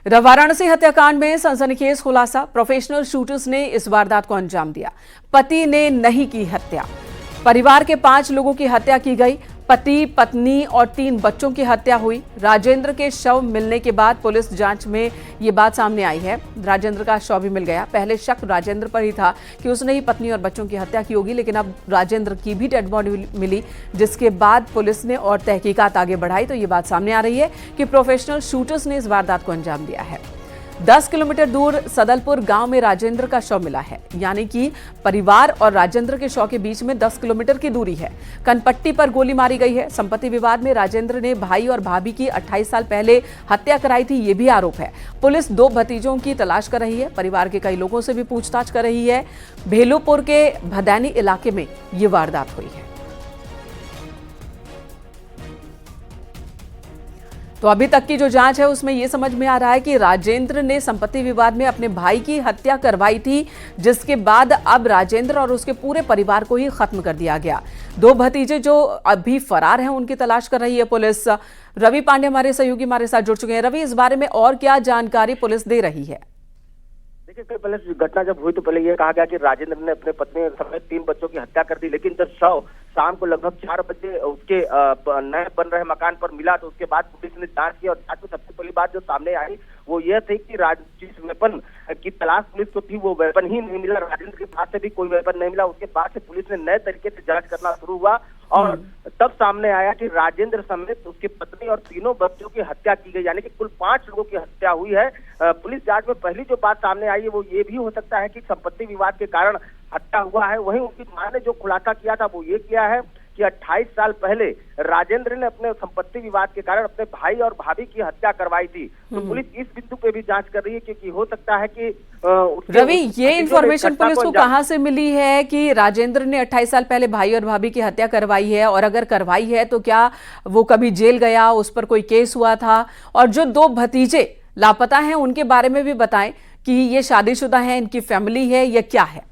वाराणसी हत्याकांड में सनसनीखेज खुलासा। प्रोफेशनल शूटर्स ने इस वारदात को अंजाम दिया। पति ने नहीं की हत्या। परिवार के 5 लोगों की हत्या की गई। पति, पत्नी और 3 बच्चों की हत्या हुई। राजेंद्र के शव मिलने के बाद पुलिस जांच में ये बात सामने आई है। राजेंद्र का शव भी मिल गया। पहले शक राजेंद्र पर ही था कि उसने ही पत्नी और बच्चों की हत्या की होगी, लेकिन अब राजेंद्र की भी डेड बॉडी मिली, जिसके बाद पुलिस ने और तहकीकात आगे बढ़ाई तो ये बात सामने आ रही है कि प्रोफेशनल शूटर्स ने इस वारदात को अंजाम दिया है। 10 किलोमीटर दूर सदलपुर गांव में राजेंद्र का शव मिला है, यानी कि परिवार और राजेंद्र के शव के बीच में 10 किलोमीटर की दूरी है। कनपट्टी पर गोली मारी गई है। संपत्ति विवाद में राजेंद्र ने भाई और भाभी की 28 साल पहले हत्या कराई थी, ये भी आरोप है। पुलिस 2 भतीजों की तलाश कर रही है। परिवार के कई लोगों से भी पूछताछ कर रही है। भेलूपुर के भदैनी इलाके में ये वारदात हुई है। तो अभी तक की जो जांच है उसमें यह समझ में आ रहा है कि राजेंद्र ने संपत्ति विवाद में अपने भाई की हत्या करवाई थी, जिसके बाद अब राजेंद्र और उसके पूरे परिवार को ही खत्म कर दिया गया। 2 भतीजे जो अभी फरार हैं उनकी तलाश कर रही है पुलिस। रवि पांडे हमारे सहयोगी हमारे साथ जुड़ चुके हैं। रवि, इस बारे में और क्या जानकारी पुलिस दे रही है? देखिए, पहले घटना जब हुई तो पहले ये कहा गया कि राजेंद्र ने अपने पत्नी समेत 3 बच्चों की हत्या कर दी, लेकिन जब शव शाम को लगभग 4 बजे उसके नए बन रहे मकान पर मिला तो उसके बाद पुलिस ने जांच की और जांच में सबसे पहली बात जो सामने आई वो यह थी कि जिस वेपन की तलाश पुलिस को थी वो वेपन ही नहीं मिला। राजेंद्र के पास से भी कोई वेपन नहीं मिला। उसके बाद से पुलिस ने नए तरीके से जांच करना शुरू हुआ और तब सामने आया कि राजेंद्र समेत उसकी पत्नी और 3 बच्चों की हत्या की गई, यानी कि कुल 5 लोगों की हत्या हुई है। पुलिस जांच में पहली जो बात सामने आई है वो ये भी हो सकता है कि संपत्ति विवाद के कारण हत्या हुआ है। वहीं उनकी मां ने जो खुलासा किया था वो ये किया है कि 28 साल पहले राजेंद्र ने अपने संपत्ति विवाद के कारण अपने भाई और भाभी की हत्या करवाई थी। तो पुलिस इस बिंदु पे भी जांच कर रही है क्योंकि हो सकता है कि रवि, ये इंफॉर्मेशन पुलिस को कहां से मिली है कि राजेंद्र ने 28 साल पहले भाई और भाभी की हत्या करवाई है? और अगर करवाई है तो क्या वो कभी जेल गया, उस पर कोई केस हुआ था? और जो 2 भतीजे लापता हैं उनके बारे में भी बताएं कि ये शादीशुदा है, इनकी फैमिली है या क्या है?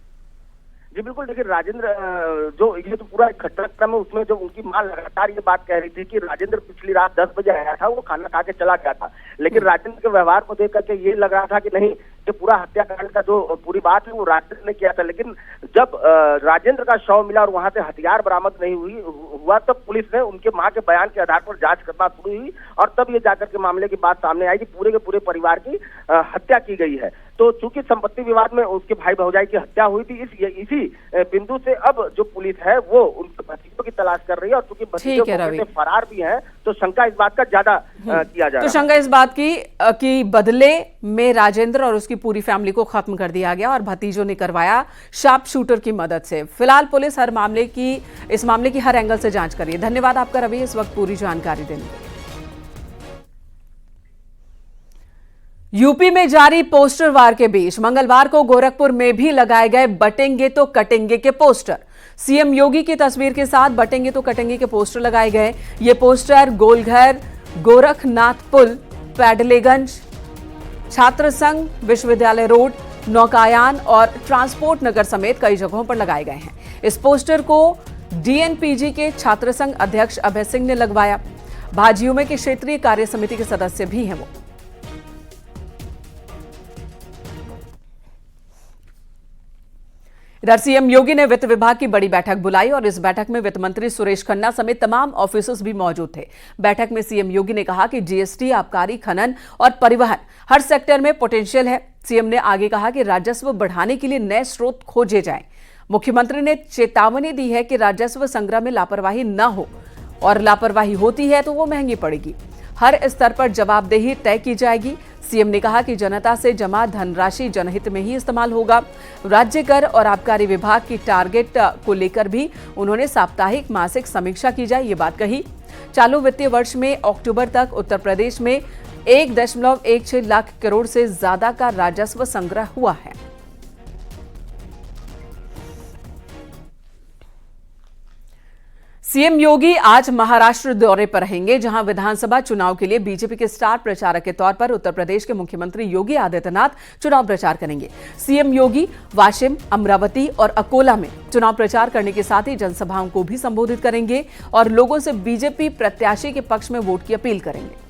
जी बिल्कुल, देखिए राजेंद्र जो ये तो पूरा एक घटनाक्रम है उसमें जो उनकी मां लगातार ये बात कह रही थी कि राजेंद्र पिछली रात 10 बजे आया था, वो खाना खा के चला गया था, लेकिन राजेंद्र के व्यवहार को देख करके ये लग रहा था कि नहीं, ये पूरा हत्याकांड का जो पूरी बात है वो राजेंद्र ने किया था। लेकिन जब राजेंद्र का शव मिला और वहां से हथियार बरामद नहीं हुआ तब पुलिस ने उनके मां के बयान के आधार पर जांच करना शुरू हुई और तब ये जाकर के मामले की बात सामने आई कि पूरे के पूरे परिवार की हत्या की गई है। तो चूंकि संपत्ति विवाद में उसके भाई भौजाई की हत्या हुई थी, इसी बिंदु से अब जो पुलिस है वो उनके भतीजों की तलाश कर रही है और चूंकि भतीजे फरार भी हैं तो शंका इस बात का ज्यादा किया जा रहा है। तो शंका इस बात की कि बदले में राजेंद्र और उसकी पूरी फैमिली को खत्म कर दिया गया और भतीजों ने करवाया शार्प शूटर की मदद से। फिलहाल पुलिस इस मामले की हर एंगल से जांच कर रही है। धन्यवाद आपका रवि, इस वक्त पूरी जानकारी देने के लिए। यूपी में जारी पोस्टर वार के बीच मंगलवार को गोरखपुर में भी लगाए गए बटेंगे तो कटेंगे के पोस्टर। सीएम योगी की तस्वीर के साथ बटेंगे तो कटेंगे के पोस्टर लगाए गए। ये पोस्टर गोलघर, गोरखनाथ पुल, पैडलेगंज, छात्र संघ, विश्वविद्यालय रोड, नौकायान और ट्रांसपोर्ट नगर समेत कई जगहों पर लगाए गए हैं। इस पोस्टर को डीएनपीजी के छात्र संघ अध्यक्ष अभय सिंह ने लगवाया। भाजयुमो में की क्षेत्रीय कार्य समिति के सदस्य भी हैं वो। इधर सीएम योगी ने वित्त विभाग की बड़ी बैठक बुलाई और इस बैठक में वित्त मंत्री सुरेश खन्ना समेत तमाम ऑफिसर्स भी मौजूद थे। बैठक में सीएम योगी ने कहा कि जीएसटी, आबकारी, खनन और परिवहन हर सेक्टर में पोटेंशियल है। सीएम ने आगे कहा कि राजस्व बढ़ाने के लिए नए स्रोत खोजे जाएं। मुख्यमंत्री ने चेतावनी दी है कि राजस्व संग्रह में लापरवाही न हो और लापरवाही होती है तो वो महंगी पड़ेगी। हर स्तर पर जवाबदेही तय की जाएगी। सीएम ने कहा कि जनता से जमा धनराशि जनहित में ही इस्तेमाल होगा। राज्य कर और आबकारी विभाग की टारगेट को लेकर भी उन्होंने साप्ताहिक मासिक समीक्षा की जाए, ये बात कही। चालू वित्तीय वर्ष में अक्टूबर तक उत्तर प्रदेश में 1.16 लाख करोड़ से ज्यादा का राजस्व संग्रह हुआ है। सीएम योगी आज महाराष्ट्र दौरे पर रहेंगे, जहां विधानसभा चुनाव के लिए बीजेपी के स्टार प्रचारक के तौर पर उत्तर प्रदेश के मुख्यमंत्री योगी आदित्यनाथ चुनाव प्रचार करेंगे। सीएम योगी वाशिम, अमरावती और अकोला में चुनाव प्रचार करने के साथ ही जनसभाओं को भी संबोधित करेंगे और लोगों से बीजेपी प्रत्याशी के पक्ष में वोट की अपील करेंगे।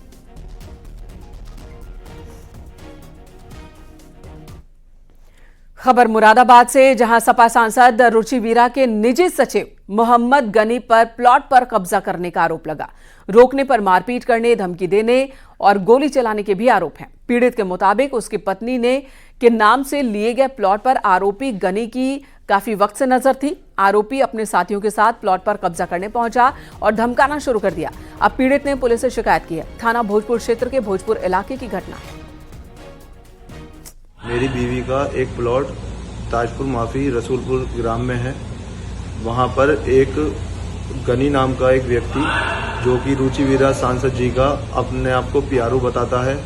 खबर मुरादाबाद से, जहां सपा सांसद रुचि वीरा के निजी सचिव मोहम्मद गनी पर प्लॉट पर कब्जा करने का आरोप लगा। रोकने पर मारपीट करने, धमकी देने और गोली चलाने के भी आरोप हैं। पीड़ित के मुताबिक उसकी पत्नी ने के नाम से लिए गए प्लॉट पर आरोपी गनी की काफी वक्त से नजर थी। आरोपी अपने साथियों के साथ प्लॉट पर कब्जा करने पहुंचा और धमकाना शुरू कर दिया। अब पीड़ित ने पुलिस से शिकायत की है। थाना भोजपुर क्षेत्र के भोजपुर इलाके की घटना है। मेरी बीवी का एक प्लॉट ताजपुर माफी रसूलपुर ग्राम में है। वहां पर एक गनी नाम का एक व्यक्ति, जो कि रुचि वीरा सांसद जी का अपने आप को प्यारू बताता है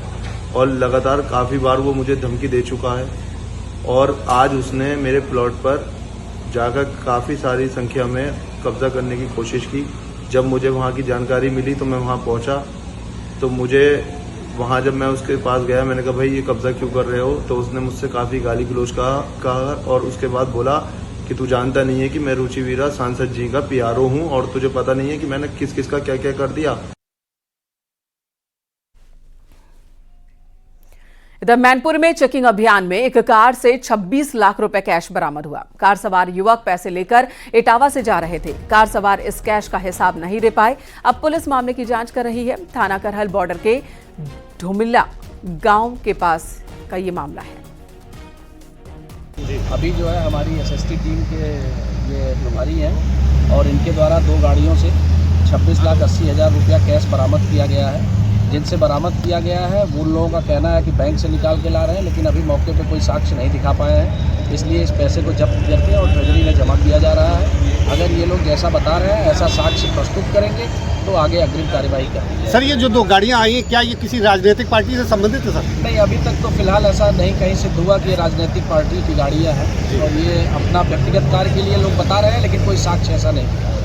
और लगातार काफ़ी बार वो मुझे धमकी दे चुका है। और आज उसने मेरे प्लॉट पर जाकर काफ़ी सारी संख्या में कब्जा करने की कोशिश की। जब मुझे वहाँ की जानकारी मिली तो मैं वहाँ पहुँचा। तो मुझे वहाँ जब मैं उसके पास गया, मैंने कहा भाई ये कब्जा क्यों कर रहे हो, तो उसने मुझसे काफ़ी गाली गलौज कहा और उसके बाद बोला कि तू जानता नहीं है कि मैं रुचि वीरा सांसद जी का पीआरओ हूँ और तुझे पता नहीं है कि मैंने किस किस का क्या क्या कर दिया। इधर मैनपुर में चेकिंग अभियान में एक कार से 26 लाख रुपए कैश बरामद हुआ। कार सवार युवक पैसे लेकर इटावा से जा रहे थे। कार सवार इस कैश का हिसाब नहीं दे पाए। अब पुलिस मामले की जांच कर रही है। थाना करहल बॉर्डर के ढुमिल्ला गांव के पास का ये मामला है। अभी जो है हमारी एसएसटी टीम के ये प्रभारी हैं और इनके द्वारा 2 गाड़ियों से 26,80,000 रुपया कैश बरामद किया गया है। जिनसे बरामद किया गया है वो लोगों का कहना है कि बैंक से निकाल के ला रहे हैं, लेकिन अभी मौके पे कोई साक्ष्य नहीं दिखा पाए हैं। इसलिए इस पैसे को जब्त करके और ट्रेजरी में जमा किया जा रहा है। अगर ये लोग जैसा बता रहे हैं ऐसा साक्ष्य प्रस्तुत करेंगे तो आगे अग्रिम कार्यवाही करेंगे। सर, ये जो 2 गाड़ियां आई हैं, क्या ये किसी राजनीतिक पार्टी से संबंधित है सर? नहीं, अभी तक तो फिलहाल ऐसा नहीं कहीं सिद्ध हुआ कि ये राजनीतिक पार्टी की गाड़ियाँ हैं और ये अपना व्यक्तिगत कार्य के लिए लोग बता रहे हैं, लेकिन कोई साक्ष्य ऐसा नहीं।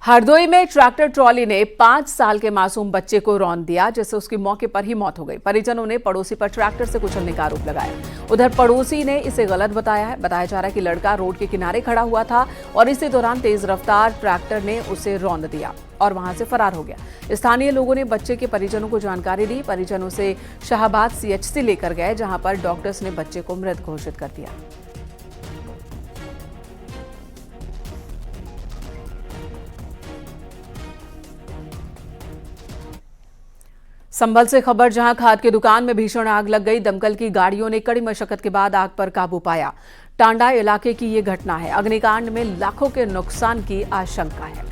हरदोई में ट्रैक्टर ट्रॉली ने 5 साल के मासूम बच्चे को रौंद दिया, जिससे उसकी मौके पर ही मौत हो गई। परिजनों ने पड़ोसी पर ट्रैक्टर से कुचलने का आरोप लगाया। उधर पड़ोसी ने इसे गलत बताया है। बताया जा रहा है कि लड़का रोड के किनारे खड़ा हुआ था और इसी दौरान तेज रफ्तार ट्रैक्टर ने उसे रौंद दिया और वहां से फरार हो गया। स्थानीय लोगों ने बच्चे के परिजनों को जानकारी दी। परिजनों से शाहबाद सीएचसी लेकर गए, जहां पर डॉक्टर्स ने बच्चे को मृत घोषित कर दिया। संभल से खबर, जहां खाद की दुकान में भीषण आग लग गई। दमकल की गाड़ियों ने कड़ी मशक्कत के बाद आग पर काबू पाया। टांडा इलाके की ये घटना है। अग्निकांड में लाखों के नुकसान की आशंका है।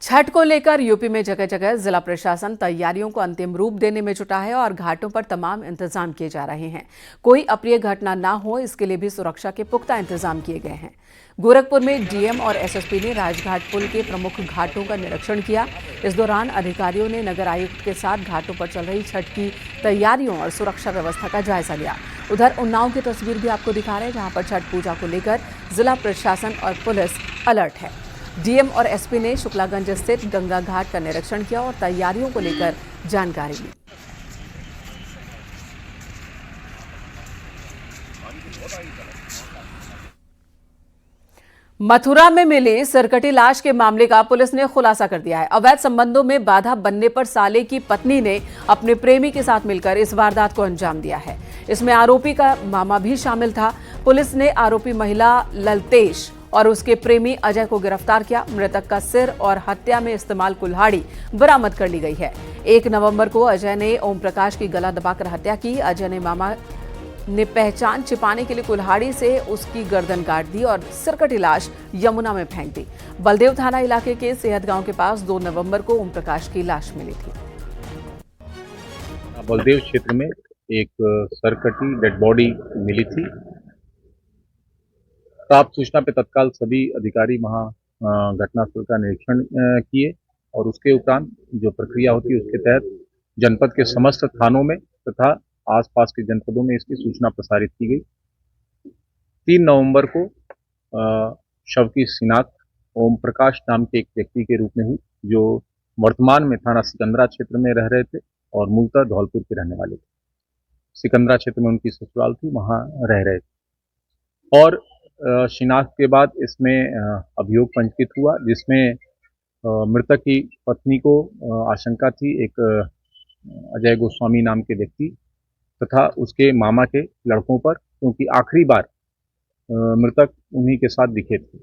छठ को लेकर यूपी में जगह जगह जिला प्रशासन तैयारियों को अंतिम रूप देने में जुटा है और घाटों पर तमाम इंतजाम किए जा रहे हैं। कोई अप्रिय घटना ना हो, इसके लिए भी सुरक्षा के पुख्ता इंतजाम किए गए हैं। गोरखपुर में डीएम और एसएसपी ने राजघाट पुल के प्रमुख घाटों का निरीक्षण किया। इस दौरान अधिकारियों ने नगर आयुक्त के साथ घाटों पर चल रही छठ की तैयारियों और सुरक्षा व्यवस्था का जायजा लिया। उधर उन्नाव की तस्वीर भी आपको दिखा रहे हैं, जहां पर छठ पूजा को लेकर जिला प्रशासन और पुलिस अलर्ट है। डीएम और एसपी ने शुक्लागंज स्थित गंगा घाट का निरीक्षण किया और तैयारियों को लेकर जानकारी ली। मथुरा में मिली सरकटी लाश के मामले का पुलिस ने खुलासा कर दिया है। अवैध संबंधों में बाधा बनने पर साले की पत्नी ने अपने प्रेमी के साथ मिलकर इस वारदात को अंजाम दिया है। इसमें आरोपी का मामा भी शामिल था। पुलिस ने आरोपी महिला ललतेश और उसके प्रेमी अजय को गिरफ्तार किया। मृतक का सिर और हत्या में इस्तेमाल कुल्हाड़ी बरामद कर ली गई है। 1 नवंबर को अजय ने ओम प्रकाश की गला दबाकर हत्या की। अजय ने मामा ने पहचान छिपाने के लिए कुल्हाड़ी से उसकी गर्दन काट दी और सिरकटी लाश यमुना में फेंक दी। बलदेव थाना इलाके के सेहत गांव के पास 2 नवंबर को ओम प्रकाश की लाश मिली थी। बलदेव क्षेत्र में एक सरकटी डेड बॉडी मिली थी। प्राप्त सूचना पे तत्काल सभी अधिकारी वहां घटनास्थल का निरीक्षण किए और उसके उपरांत जो प्रक्रिया होती है उसके तहत जनपद के समस्त थानों में तथा आसपास के जनपदों में इसकी सूचना प्रसारित की गई। 3 नवंबर को शव की शिनाख्त ओम प्रकाश नाम के एक व्यक्ति के रूप में हुई, जो वर्तमान में थाना सिकंदरा क्षेत्र में रह रहे थे और मूलतः धौलपुर के रहने वाले थे। सिकंदरा क्षेत्र में उनकी ससुराल थी, वहां रह रहे थे। और शिनाख्त के बाद इसमें अभियोग पंजीकृत हुआ, जिसमें मृतक की पत्नी को आशंका थी एक अजय गोस्वामी नाम के व्यक्ति तथा उसके मामा के लड़कों पर, क्योंकि आखिरी बार मृतक उन्हीं के साथ दिखे थे।